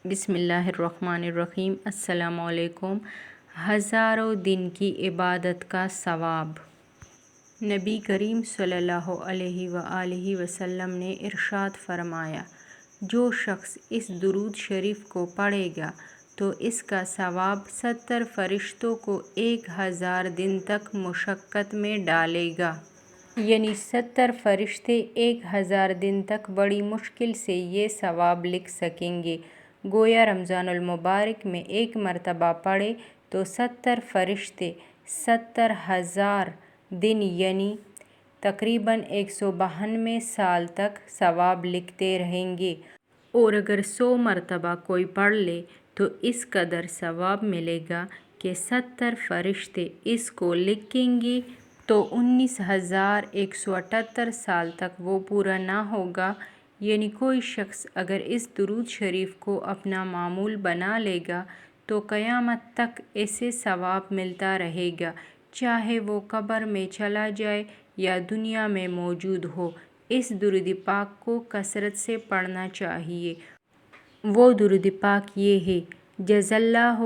بسم اللہ الرحمن الرحیم۔ السلام علیکم۔ ہزاروں دن کی عبادت کا ثواب۔ نبی کریم صلی اللہ علیہ وآلہ وسلم نے ارشاد فرمایا، جو شخص اس درود شریف کو پڑھے گا تو اس کا ثواب 70 فرشتوں کو 1000 دن تک مشقت میں ڈالے گا۔ یعنی 70 فرشتے 1000 دن تک بڑی مشکل سے یہ ثواب لکھ سکیں گے۔ گویا رمضان المبارک میں ایک مرتبہ پڑھے تو 70 فرشتے 70,000 دن یعنی تقریباً 192 سال تک ثواب لکھتے رہیں گے، اور اگر 100 مرتبہ کوئی پڑھ لے تو اس قدر ثواب ملے گا کہ 70 فرشتے اس کو لکھیں گے تو 19,178 سال تک وہ پورا نہ ہوگا۔ یعنی کوئی شخص اگر اس درود شریف کو اپنا معمول بنا لے گا تو قیامت تک اسے ثواب ملتا رہے گا، چاہے وہ قبر میں چلا جائے یا دنیا میں موجود ہو۔ اس درود پاک کو کثرت سے پڑھنا چاہیے۔ وہ درود پاک یہ ہے: جزا اللہ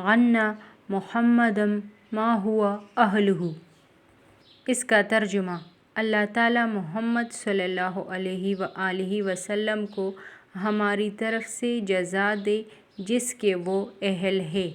عنا محمدا ما هو اہلہ۔ اس کا ترجمہ: اللہ تعالیٰ محمد صلی اللہ علیہ وآلہ وسلم کو ہماری طرف سے جزا دے جس کے وہ اہل ہے۔